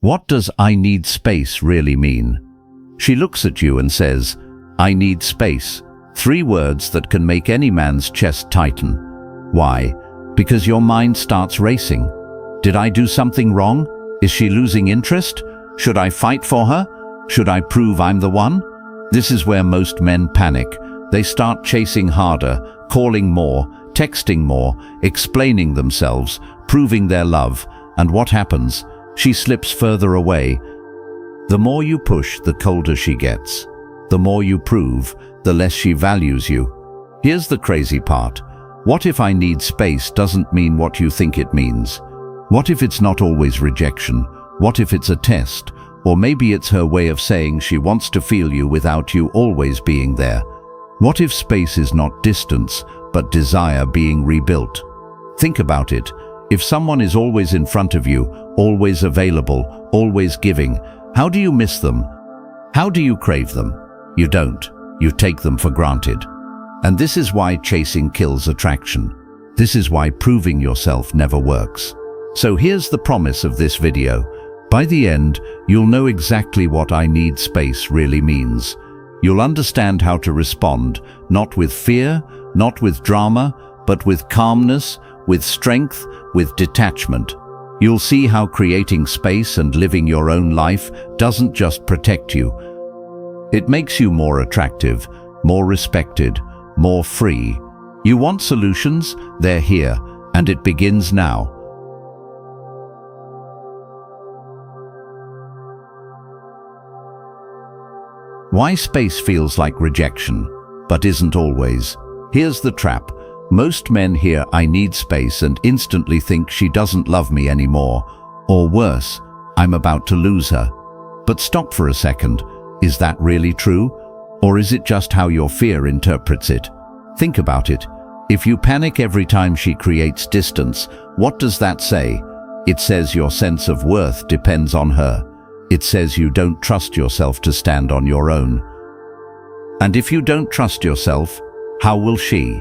What does "I need space" really mean? She looks at you and says, "I need space." 3 words that can make any man's chest tighten. Why? Because your mind starts racing. Did I do something wrong? Is she losing interest? Should I fight for her? Should I prove I'm the one? This is where most men panic. They start chasing harder, calling more, texting more, explaining themselves, proving their love. And what happens? She slips further away. The more you push, the colder she gets. The more you prove, the less she values you. Here's the crazy part. What if "I need space" doesn't mean what you think it means? What if it's not always rejection? What if it's a test? Or maybe it's her way of saying she wants to feel you without you always being there. What if space is not distance, but desire being rebuilt? Think about it. If someone is always in front of you, always available, always giving, how do you miss them? How do you crave them? You don't. You take them for granted. And this is why chasing kills attraction. This is why proving yourself never works. So here's the promise of this video. By the end, you'll know exactly what "I need space" really means. You'll understand how to respond, not with fear, not with drama, but with calmness, with strength, with detachment. You'll see how creating space and living your own life doesn't just protect you. It makes you more attractive, more respected, more free. You want solutions? They're here, and it begins now. Why space feels like rejection, but isn't always. Here's the trap. Most men hear "I need space" and instantly think she doesn't love me anymore. Or worse, I'm about to lose her. But stop for a second. Is that really true? Or is it just how your fear interprets it? Think about it. If you panic every time she creates distance, what does that say? It says your sense of worth depends on her. It says you don't trust yourself to stand on your own. And if you don't trust yourself, how will she?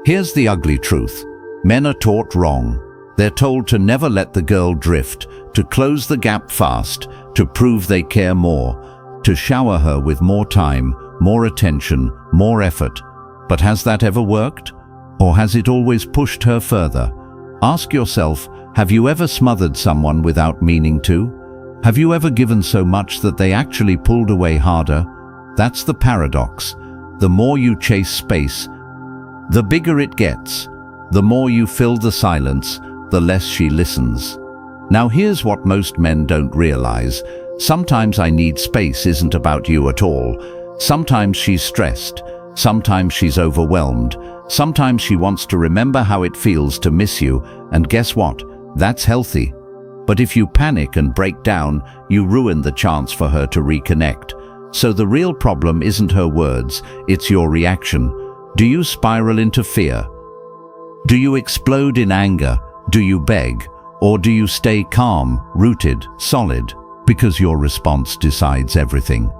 Here's the ugly truth. Men are taught wrong. They're told to never let the girl drift, to close the gap fast, to prove they care more, to shower her with more time, more attention, more effort. But has that ever worked? Or has it always pushed her further? Ask yourself, have you ever smothered someone without meaning to? Have you ever given so much that they actually pulled away harder? That's the paradox. The more you chase space, the bigger it gets. The more you fill the silence, the less she listens. Now here's what most men don't realize. Sometimes "I need space" isn't about you at all. Sometimes she's stressed. Sometimes she's overwhelmed. Sometimes she wants to remember how it feels to miss you. And guess what? That's healthy. But if you panic and break down, you ruin the chance for her to reconnect. So the real problem isn't her words, it's your reaction. Do you spiral into fear? Do you explode in anger? Do you beg? Or do you stay calm, rooted, solid? Because your response decides everything.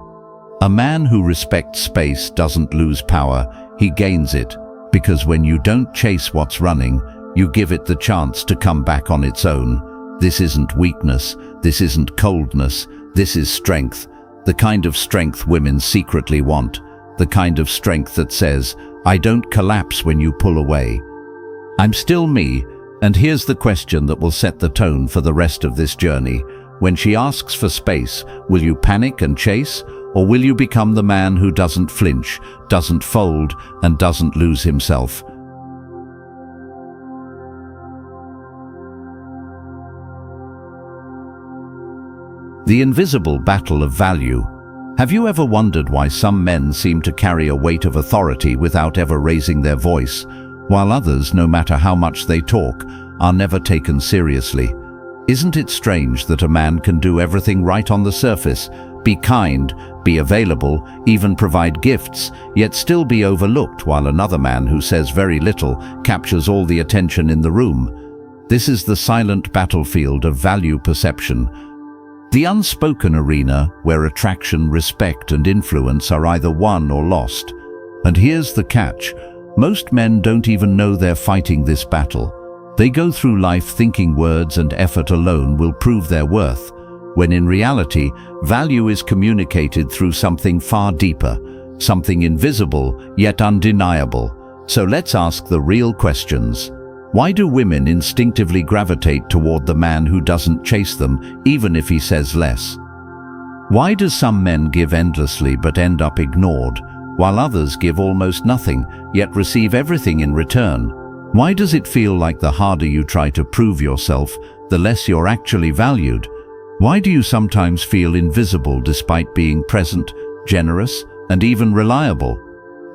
A man who respects space doesn't lose power, he gains it. Because when you don't chase what's running, you give it the chance to come back on its own. This isn't weakness, this isn't coldness, this is strength. The kind of strength women secretly want. The kind of strength that says, "I don't collapse when you pull away. I'm still me." And here's the question that will set the tone for the rest of this journey. When she asks for space, will you panic and chase? Or will you become the man who doesn't flinch, doesn't fold, and doesn't lose himself? The invisible battle of value. Have you ever wondered why some men seem to carry a weight of authority without ever raising their voice, while others, no matter how much they talk, are never taken seriously? Isn't it strange that a man can do everything right on the surface, be kind, be available, even provide gifts, yet still be overlooked, while another man who says very little captures all the attention in the room? This is the silent battlefield of value perception. The unspoken arena where attraction, respect, and influence are either won or lost. And here's the catch. Most men don't even know they're fighting this battle. They go through life thinking words and effort alone will prove their worth. when in reality, value is communicated through something far deeper, something invisible yet undeniable. So let's ask the real questions. Why do women instinctively gravitate toward the man who doesn't chase them, even if he says less? Why do some men give endlessly but end up ignored, while others give almost nothing, yet receive everything in return? Why does it feel like the harder you try to prove yourself, the less you're actually valued? Why do you sometimes feel invisible despite being present, generous, and even reliable?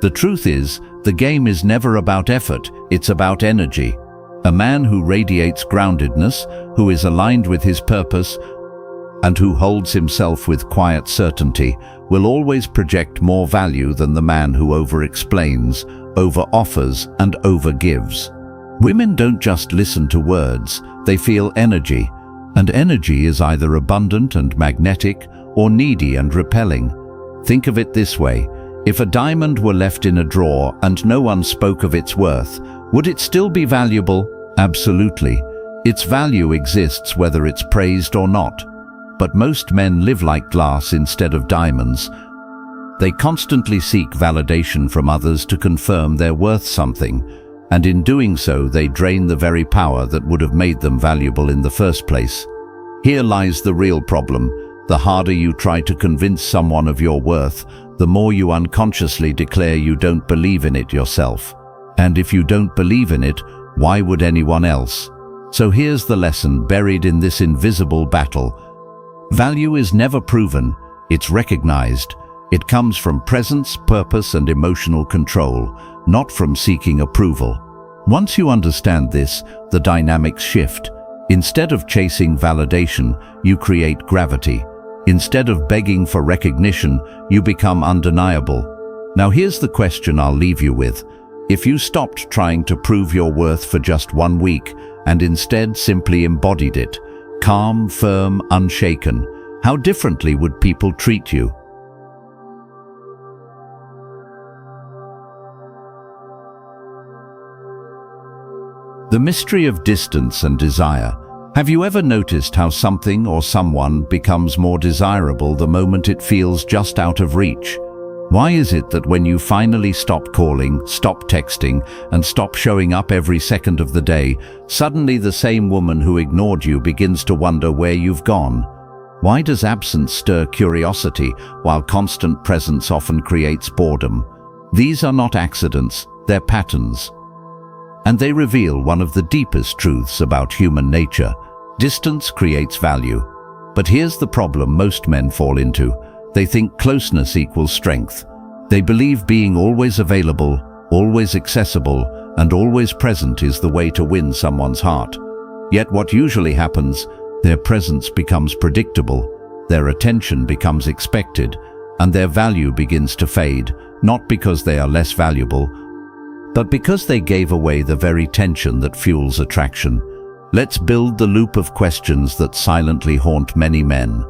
The truth is, the game is never about effort, it's about energy. A man who radiates groundedness, who is aligned with his purpose, and who holds himself with quiet certainty, will always project more value than the man who over-explains, over-offers, and over-gives. Women don't just listen to words, they feel energy. And energy is either abundant and magnetic or needy and repelling. Think of it this way. If a diamond were left in a drawer and no one spoke of its worth, would it still be valuable? Absolutely. Its value exists whether it's praised or not. But most men live like glass instead of diamonds. They constantly seek validation from others to confirm they're worth something, and in doing so they drain the very power that would have made them valuable in the first place. Here lies the real problem. The harder you try to convince someone of your worth, the more you unconsciously declare you don't believe in it yourself. And if you don't believe in it, why would anyone else? So here's the lesson buried in this invisible battle. Value is never proven, it's recognized. It comes from presence, purpose, and emotional control, not from seeking approval. Once you understand this, the dynamics shift. Instead of chasing validation, you create gravity. Instead of begging for recognition, you become undeniable. Now here's the question I'll leave you with. If you stopped trying to prove your worth for just 1 week and instead simply embodied it, calm, firm, unshaken, how differently would people treat you? The mystery of distance and desire. Have you ever noticed how something or someone becomes more desirable the moment it feels just out of reach? Why is it that when you finally stop calling, stop texting, and stop showing up every second of the day, suddenly the same woman who ignored you begins to wonder where you've gone? Why does absence stir curiosity while constant presence often creates boredom? These are not accidents, they're patterns. And they reveal one of the deepest truths about human nature. Distance creates value. But here's the problem most men fall into. They think closeness equals strength. They believe being always available, always accessible, and always present is the way to win someone's heart. Yet what usually happens, their presence becomes predictable, their attention becomes expected, and their value begins to fade, not because they are less valuable, but because they gave away the very tension that fuels attraction. Let's build the loop of questions that silently haunt many men.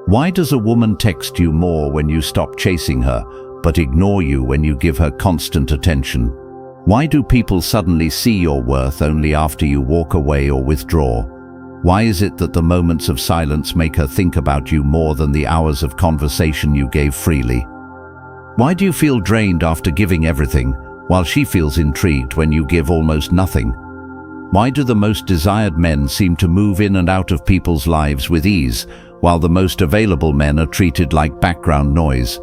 Why does a woman text you more when you stop chasing her, but ignore you when you give her constant attention? Why do people suddenly see your worth only after you walk away or withdraw? Why is it that the moments of silence make her think about you more than the hours of conversation you gave freely? Why do you feel drained after giving everything, while she feels intrigued when you give almost nothing? Why do the most desired men seem to move in and out of people's lives with ease, while the most available men are treated like background noise?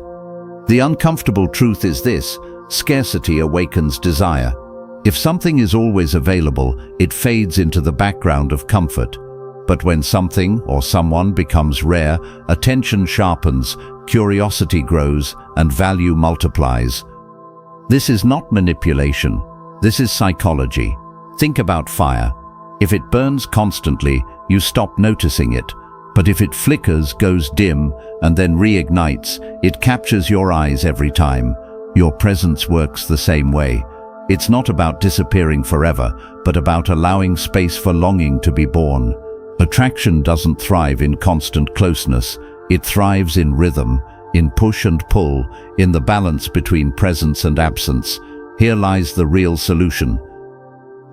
The uncomfortable truth is this: scarcity awakens desire. If something is always available, it fades into the background of comfort. But when something or someone becomes rare, attention sharpens, curiosity grows, and value multiplies. This is not manipulation. This is psychology. Think about fire. If it burns constantly, you stop noticing it. But if it flickers, goes dim, and then reignites, it captures your eyes every time. Your presence works the same way. It's not about disappearing forever, but about allowing space for longing to be born. Attraction doesn't thrive in constant closeness. It thrives in rhythm, in push and pull, in the balance between presence and absence. Here lies the real solution.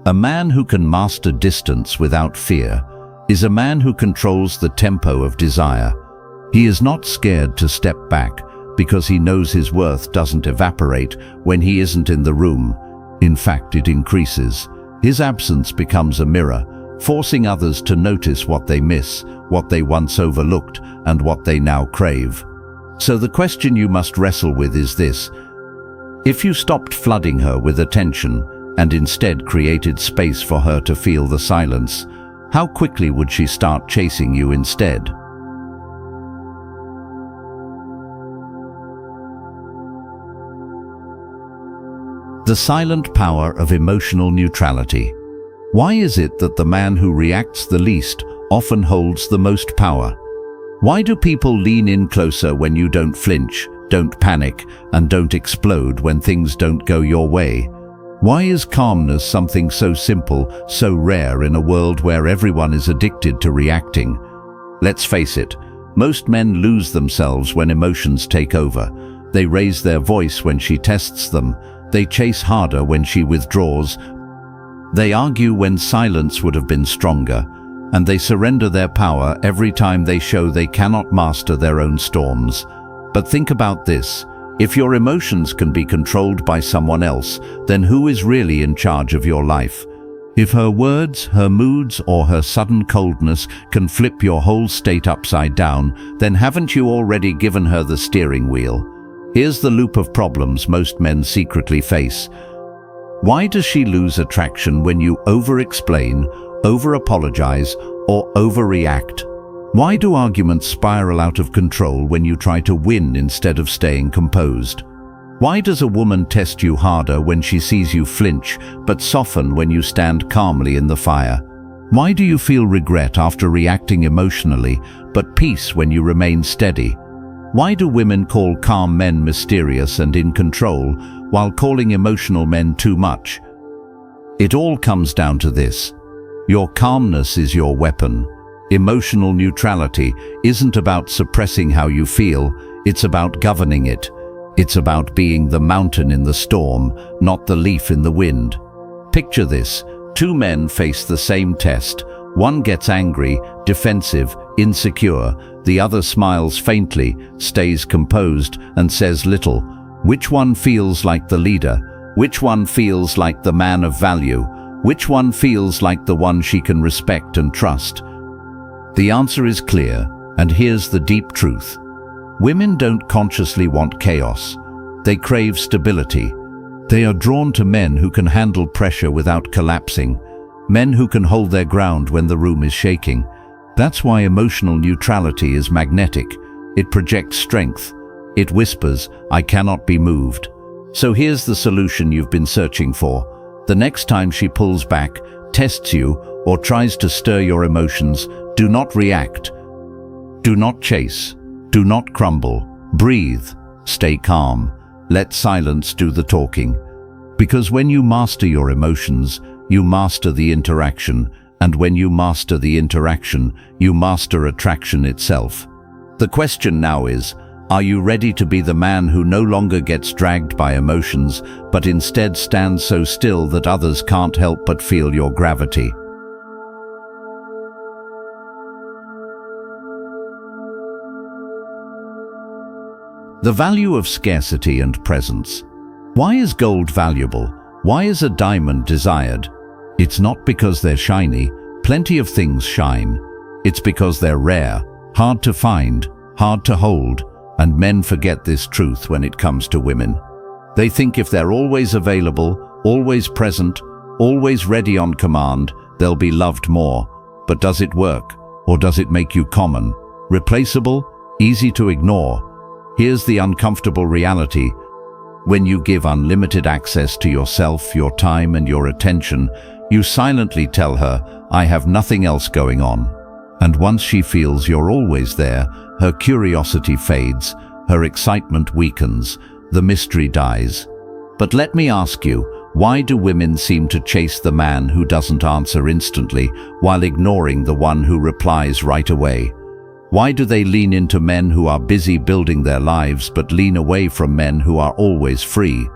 A man who can master distance without fear is a man who controls the tempo of desire. He is not scared to step back because he knows his worth doesn't evaporate when he isn't in the room. In fact, it increases. His absence becomes a mirror, forcing others to notice what they miss, what they once overlooked, and what they now crave. So the question you must wrestle with is this: if you stopped flooding her with attention and instead created space for her to feel the silence, how quickly would she start chasing you instead? The silent power of emotional neutrality. Why is it that the man who reacts the least often holds the most power? Why do people lean in closer when you don't flinch, don't panic, and don't explode when things don't go your way? Why is calmness something so simple, so rare in a world where everyone is addicted to reacting? Let's face it, most men lose themselves when emotions take over. They raise their voice when she tests them. They chase harder when she withdraws. They argue when silence would have been stronger. And they surrender their power every time they show they cannot master their own storms. But think about this. If your emotions can be controlled by someone else, then who is really in charge of your life? If her words, her moods, or her sudden coldness can flip your whole state upside down, then haven't you already given her the steering wheel? Here's the loop of problems most men secretly face. Why does she lose attraction when you over-explain, over-apologize, or overreact? Why do arguments spiral out of control when you try to win instead of staying composed? Why does a woman test you harder when she sees you flinch, but soften when you stand calmly in the fire? Why do you feel regret after reacting emotionally, but peace when you remain steady? Why do women call calm men mysterious and in control, while calling emotional men too much? It all comes down to this. Your calmness is your weapon. Emotional neutrality isn't about suppressing how you feel, it's about governing it. It's about being the mountain in the storm, not the leaf in the wind. Picture this: two men face the same test. One gets angry, defensive, insecure. The other smiles faintly, stays composed, and says little. Which one feels like the leader? Which one feels like the man of value? Which one feels like the one she can respect and trust? The answer is clear, and here's the deep truth. Women don't consciously want chaos. They crave stability. They are drawn to men who can handle pressure without collapsing, men who can hold their ground when the room is shaking. That's why emotional neutrality is magnetic. It projects strength. It whispers, "I cannot be moved." So here's the solution you've been searching for. The next time she pulls back, tests you, or tries to stir your emotions, do not react. Do not chase. Do not crumble. Breathe. Stay calm. Let silence do the talking. Because when you master your emotions, you master the interaction, and when you master the interaction, you master attraction itself. The question now is, are you ready to be the man who no longer gets dragged by emotions, but instead stands so still that others can't help but feel your gravity? The value of scarcity and presence. Why is gold valuable? Why is a diamond desired? It's not because they're shiny. Plenty of things shine. It's because they're rare, hard to find, hard to hold, and men forget this truth when it comes to women. They think if they're always available, always present, always ready on command, they'll be loved more. But does it work? Or does it make you common, replaceable, easy to ignore? Here's the uncomfortable reality. When you give unlimited access to yourself, your time, and your attention, you silently tell her, "I have nothing else going on." And once she feels you're always there, her curiosity fades, her excitement weakens, the mystery dies. But let me ask you, why do women seem to chase the man who doesn't answer instantly while ignoring the one who replies right away? Why do they lean into men who are busy building their lives but lean away from men who are always free?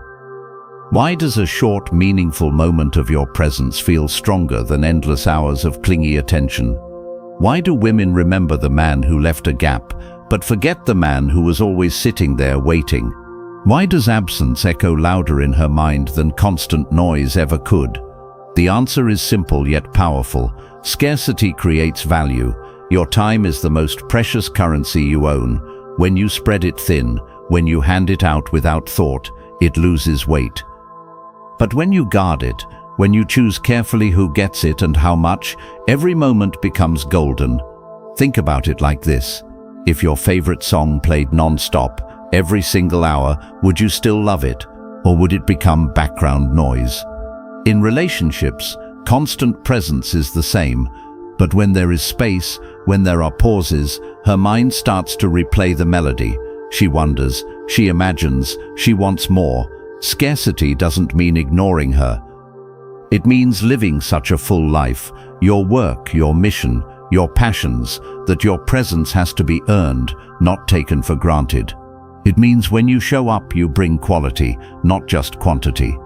Why does a short, meaningful moment of your presence feel stronger than endless hours of clingy attention? Why do women remember the man who left a gap, but forget the man who was always sitting there waiting? Why does absence echo louder in her mind than constant noise ever could? The answer is simple yet powerful. Scarcity creates value. Your time is the most precious currency you own. When you spread it thin, when you hand it out without thought, it loses weight. But when you guard it, when you choose carefully who gets it and how much, every moment becomes golden. Think about it like this. If your favorite song played non-stop, every single hour, would you still love it? Or would it become background noise? In relationships, constant presence is the same. But when there is space, when there are pauses, her mind starts to replay the melody. She wonders, she imagines, she wants more. Scarcity doesn't mean ignoring her. It means living such a full life, your work, your mission, your passions, that your presence has to be earned, not taken for granted. It means when you show up, you bring quality, not just quantity.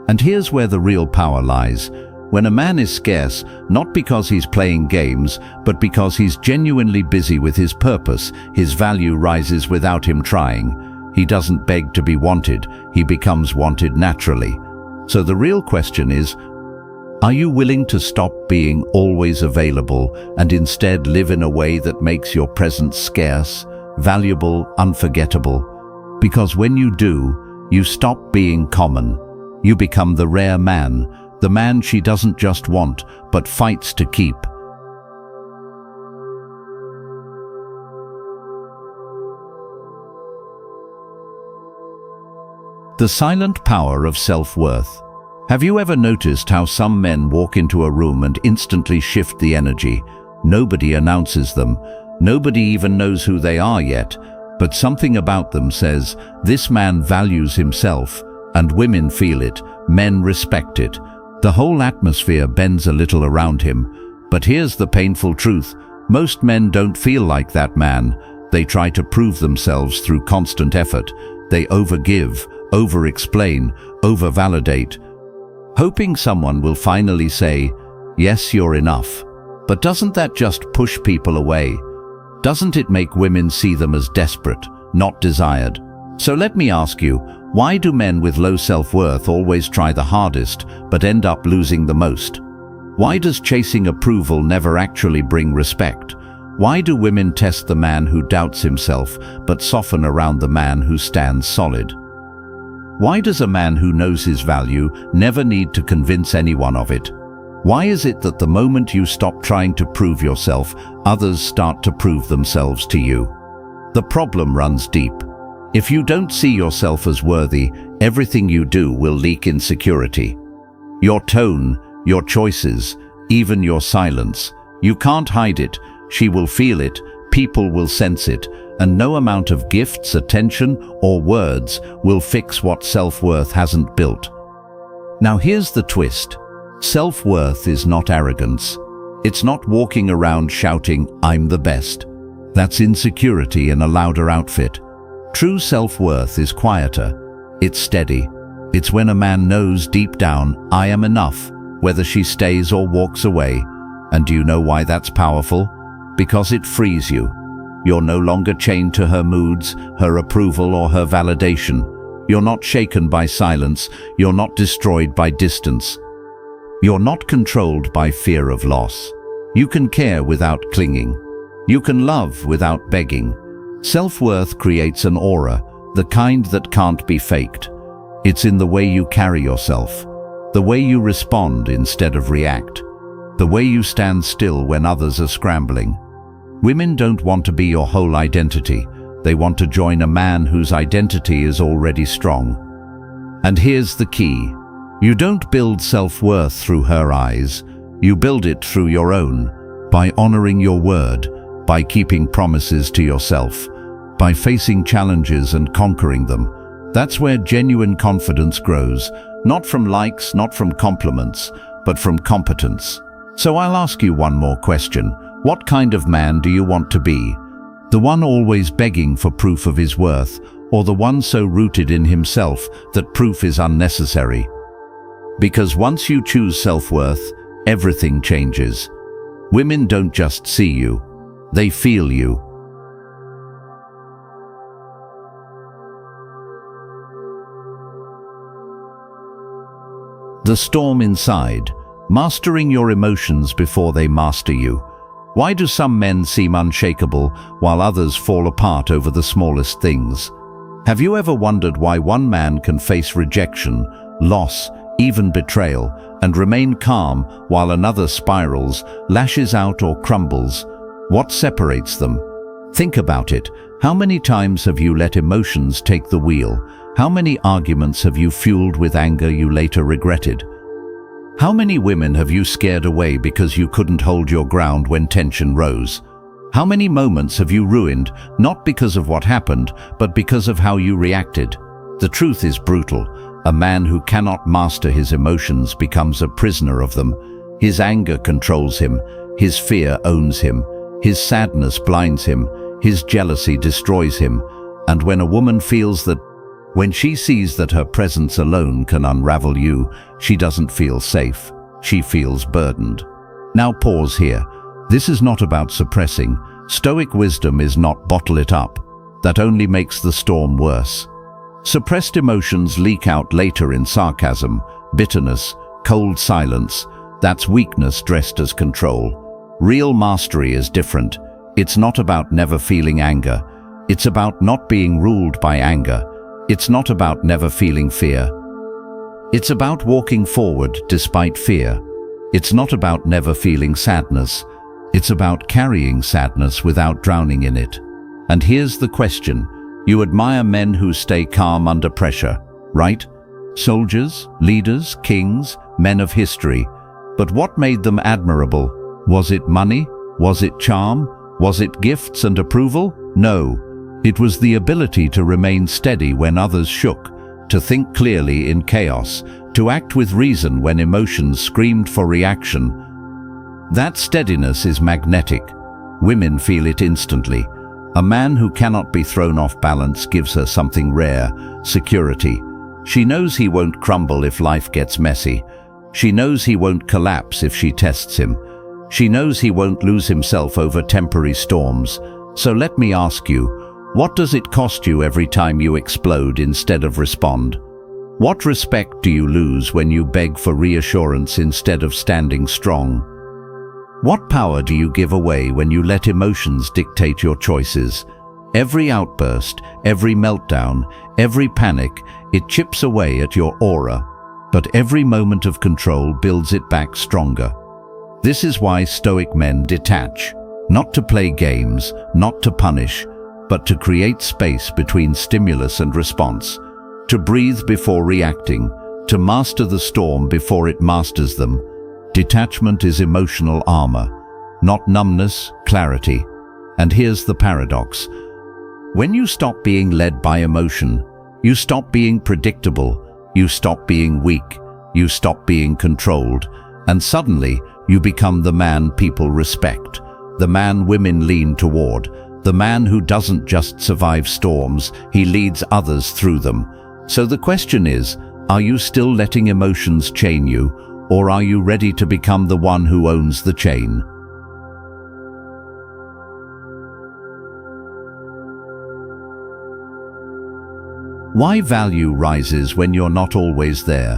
And here's where the real power lies. When a man is scarce, not because he's playing games, but because he's genuinely busy with his purpose, his value rises without him trying. He doesn't beg to be wanted, he becomes wanted naturally. So the real question is, are you willing to stop being always available and instead live in a way that makes your presence scarce, valuable, unforgettable? Because when you do, you stop being common. You become the rare man, the man she doesn't just want, but fights to keep. The silent power of self-worth. Have you ever noticed how some men walk into a room and instantly shift the energy? Nobody announces them. Nobody even knows who they are yet. But something about them says, this man values himself. And women feel it, men respect it. The whole atmosphere bends a little around him. But here's the painful truth. Most men don't feel like that man. They try to prove themselves through constant effort. They overgive, over-explain, over-validate, hoping someone will finally say, yes, you're enough. But doesn't that just push people away? Doesn't it make women see them as desperate, not desired? So let me ask you, why do men with low self-worth always try the hardest, but end up losing the most? Why does chasing approval never actually bring respect? Why do women test the man who doubts himself, but soften around the man who stands solid? Why does a man who knows his value never need to convince anyone of it? Why is it that the moment you stop trying to prove yourself, others start to prove themselves to you? The problem runs deep. If you don't see yourself as worthy, everything you do will leak insecurity. Your tone, your choices, even your silence. You can't hide it. She will feel it, people will sense it, and no amount of gifts, attention, or words will fix what self-worth hasn't built. Now here's the twist. Self-worth is not arrogance. It's not walking around shouting, I'm the best. That's insecurity in a louder outfit. True self-worth is quieter. It's steady. It's when a man knows deep down, I am enough, whether she stays or walks away. And do you know why that's powerful? Because it frees you. You're no longer chained to her moods, her approval, or her validation. You're not shaken by silence. You're not destroyed by distance. You're not controlled by fear of loss. You can care without clinging. You can love without begging. Self-worth creates an aura, the kind that can't be faked. It's in the way you carry yourself, the way you respond instead of react, the way you stand still when others are scrambling. Women don't want to be your whole identity. They want to join a man whose identity is already strong. And here's the key. You don't build self-worth through her eyes. You build it through your own, by honoring your word, by keeping promises to yourself, by facing challenges and conquering them. That's where genuine confidence grows, not from likes, not from compliments, but from competence. So I'll ask you one more question. What kind of man do you want to be? The one always begging for proof of his worth, or the one so rooted in himself that proof is unnecessary? Because once you choose self-worth, everything changes. Women don't just see you, they feel you. The storm inside, mastering your emotions before they master you. Why do some men seem unshakable while others fall apart over the smallest things? Have you ever wondered why one man can face rejection, loss, even betrayal, and remain calm while another spirals, lashes out or crumbles? What separates them? Think about it. How many times have you let emotions take the wheel? How many arguments have you fueled with anger you later regretted? How many women have you scared away because you couldn't hold your ground when tension rose? How many moments have you ruined, not because of what happened, but because of how you reacted? The truth is brutal. A man who cannot master his emotions becomes a prisoner of them. His anger controls him. His fear owns him. His sadness blinds him. His jealousy destroys him. And when a woman when she sees that her presence alone can unravel you, she doesn't feel safe. She feels burdened. Now pause here. This is not about suppressing. Stoic wisdom is not bottle it up. That only makes the storm worse. Suppressed emotions leak out later in sarcasm, bitterness, cold silence. That's weakness dressed as control. Real mastery is different. It's not about never feeling anger. It's about not being ruled by anger. It's not about never feeling fear. It's about walking forward despite fear. It's not about never feeling sadness. It's about carrying sadness without drowning in it. And here's the question. You admire men who stay calm under pressure, right? Soldiers, leaders, kings, men of history. But what made them admirable? Was it money? Was it charm? Was it gifts and approval? No. It was the ability to remain steady when others shook, to think clearly in chaos, to act with reason when emotions screamed for reaction. That steadiness is magnetic. Women feel it instantly. A man who cannot be thrown off balance gives her something rare, security. She knows he won't crumble if life gets messy. She knows he won't collapse if she tests him. She knows he won't lose himself over temporary storms. So let me ask you, what does it cost you every time you explode instead of respond? What respect do you lose when you beg for reassurance instead of standing strong? What power do you give away when you let emotions dictate your choices? Every outburst, every meltdown, every panic, it chips away at your aura, but every moment of control builds it back stronger. This is why Stoic men detach, not to play games, not to punish, but to create space between stimulus and response, to breathe before reacting, to master the storm before it masters them. Detachment is emotional armor, not numbness, clarity. And here's the paradox. When you stop being led by emotion, you stop being predictable, you stop being weak, you stop being controlled, and suddenly you become the man people respect, the man women lean toward, the man who doesn't just survive storms, he leads others through them. So the question is, are you still letting emotions chain you, or are you ready to become the one who owns the chain? Why value rises when you're not always there?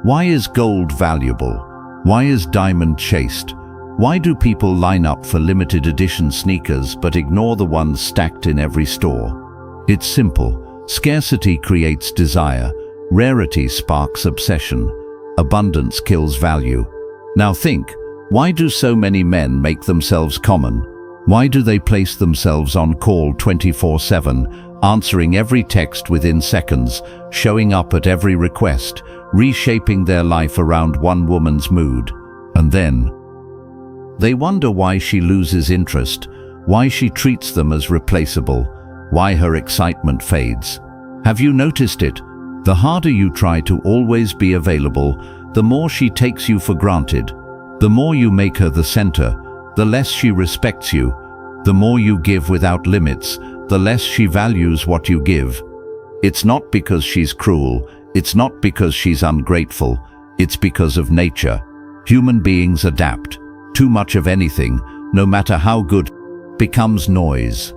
Why is gold valuable? Why is diamond chaste? Why do people line up for limited edition sneakers but ignore the ones stacked in every store? It's simple. Scarcity creates desire. Rarity sparks obsession. Abundance kills value. Now think, why do so many men make themselves common? Why do they place themselves on call 24/7, answering every text within seconds, showing up at every request, reshaping their life around one woman's mood? And then they wonder why she loses interest, why she treats them as replaceable, why her excitement fades. Have you noticed it? The harder you try to always be available, the more she takes you for granted. The more you make her the center, the less she respects you. The more you give without limits, the less she values what you give. It's not because she's cruel, it's not because she's ungrateful, it's because of nature. Human beings adapt. Too much of anything, no matter how good, becomes noise.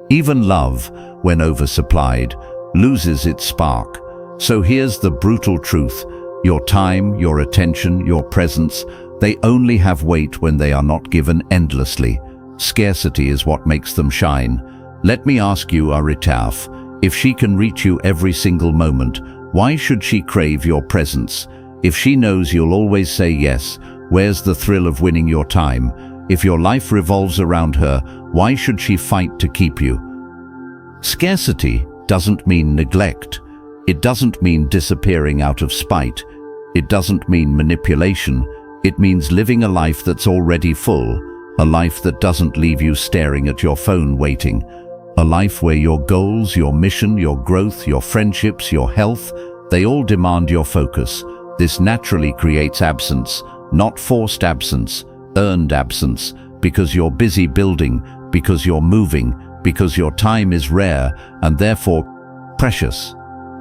Even love, when oversupplied, loses its spark. So here's the brutal truth. Your time, your attention, your presence, they only have weight when they are not given endlessly. Scarcity is what makes them shine. Let me ask you, Aritaf, if she can reach you every single moment, why should she crave your presence? If she knows you'll always say yes, where's the thrill of winning your time? If your life revolves around her, why should she fight to keep you? Scarcity doesn't mean neglect. It doesn't mean disappearing out of spite. It doesn't mean manipulation. It means living a life that's already full, a life that doesn't leave you staring at your phone waiting, a life where your goals, your mission, your growth, your friendships, your health, they all demand your focus. This naturally creates absence, not forced absence, earned absence, because you're busy building, because you're moving, because your time is rare and therefore precious.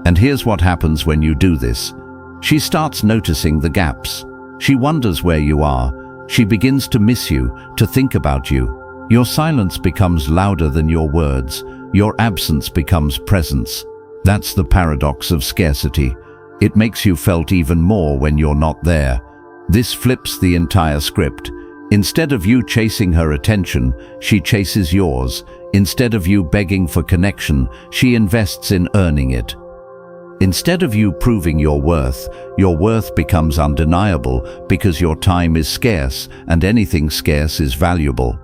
And here's what happens when you do this. She starts noticing the gaps. She wonders where you are. She begins to miss you, to think about you. Your silence becomes louder than your words. Your absence becomes presence. That's the paradox of scarcity. It makes you felt even more when you're not there. This flips the entire script. Instead of you chasing her attention, she chases yours. Instead of you begging for connection, she invests in earning it. Instead of you proving your worth becomes undeniable because your time is scarce and anything scarce is valuable.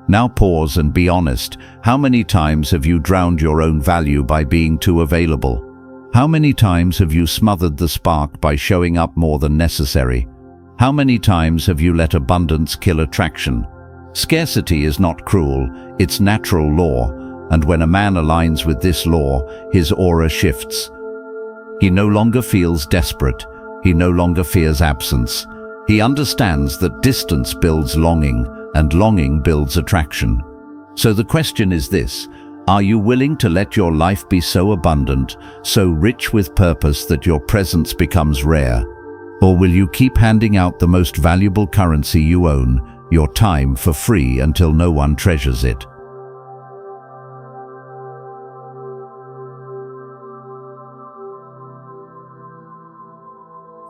Now pause and be honest. How many times have you drowned your own value by being too available? How many times have you smothered the spark by showing up more than necessary? How many times have you let abundance kill attraction? Scarcity is not cruel, it's natural law, and when a man aligns with this law, his aura shifts. He no longer feels desperate. He no longer fears absence. He understands that distance builds longing, and longing builds attraction. So the question is this: are you willing to let your life be so abundant, so rich with purpose that your presence becomes rare? Or will you keep handing out the most valuable currency you own, your time, for free until no one treasures it?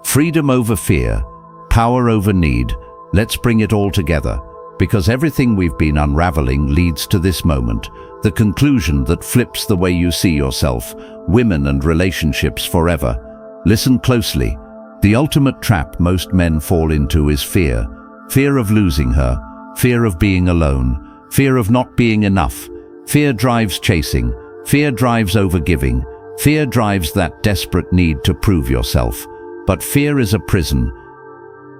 Freedom over fear, power over need. Let's bring it all together, because everything we've been unraveling leads to this moment, the conclusion that flips the way you see yourself, women and relationships forever. Listen closely. The ultimate trap most men fall into is fear. Fear of losing her, fear of being alone, fear of not being enough. Fear drives chasing, fear drives overgiving, fear drives that desperate need to prove yourself. But fear is a prison,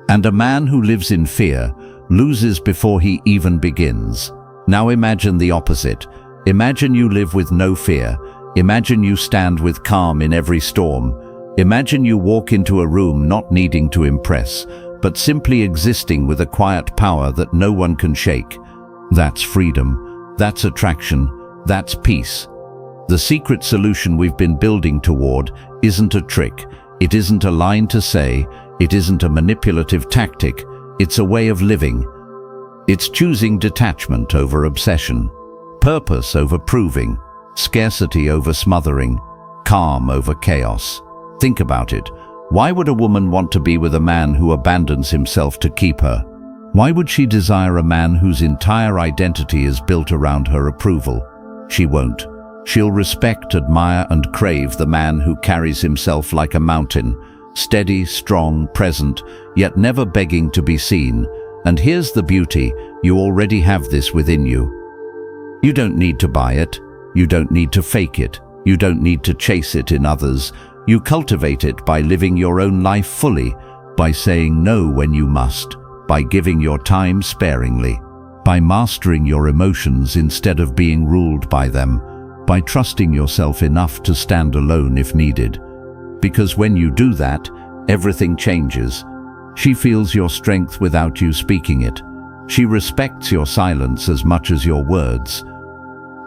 and a man who lives in fear loses before he even begins. Now imagine the opposite. Imagine you live with no fear. Imagine you stand with calm in every storm. Imagine you walk into a room not needing to impress, but simply existing with a quiet power that no one can shake. That's freedom. That's attraction. That's peace. The secret solution we've been building toward isn't a trick. It isn't a line to say. It isn't a manipulative tactic. It's a way of living. It's choosing detachment over obsession, purpose over proving, scarcity over smothering, calm over chaos. Think about it. Why would a woman want to be with a man who abandons himself to keep her? Why would she desire a man whose entire identity is built around her approval? She won't. She'll respect, admire, and crave the man who carries himself like a mountain, steady, strong, present, yet never begging to be seen. And here's the beauty: you already have this within you. You don't need to buy it. You don't need to fake it. You don't need to chase it in others. You cultivate it by living your own life fully, by saying no when you must, by giving your time sparingly, by mastering your emotions instead of being ruled by them, by trusting yourself enough to stand alone if needed. Because when you do that, everything changes. She feels your strength without you speaking it. She respects your silence as much as your words.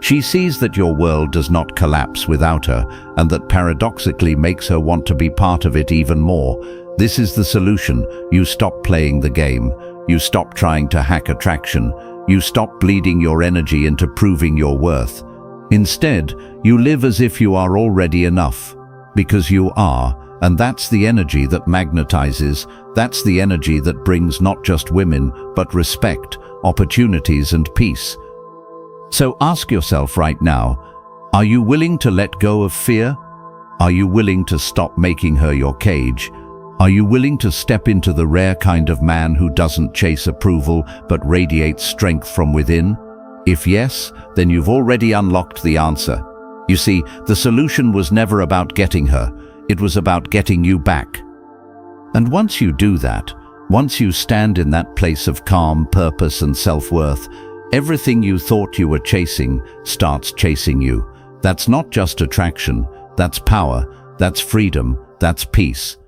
She sees that your world does not collapse without her, and that paradoxically makes her want to be part of it even more. This is the solution. You stop playing the game. You stop trying to hack attraction. You stop bleeding your energy into proving your worth. Instead, you live as if you are already enough. Because you are, and that's the energy that magnetizes. That's the energy that brings not just women, but respect, opportunities, and peace. So ask yourself right now, are you willing to let go of fear? Are you willing to stop making her your cage? Are you willing to step into the rare kind of man who doesn't chase approval but radiates strength from within? If yes, then you've already unlocked the answer. You see, the solution was never about getting her, it was about getting you back. And once you do that, once you stand in that place of calm, purpose, and self-worth, everything you thought you were chasing starts chasing you. That's not just attraction, that's power, that's freedom, that's peace.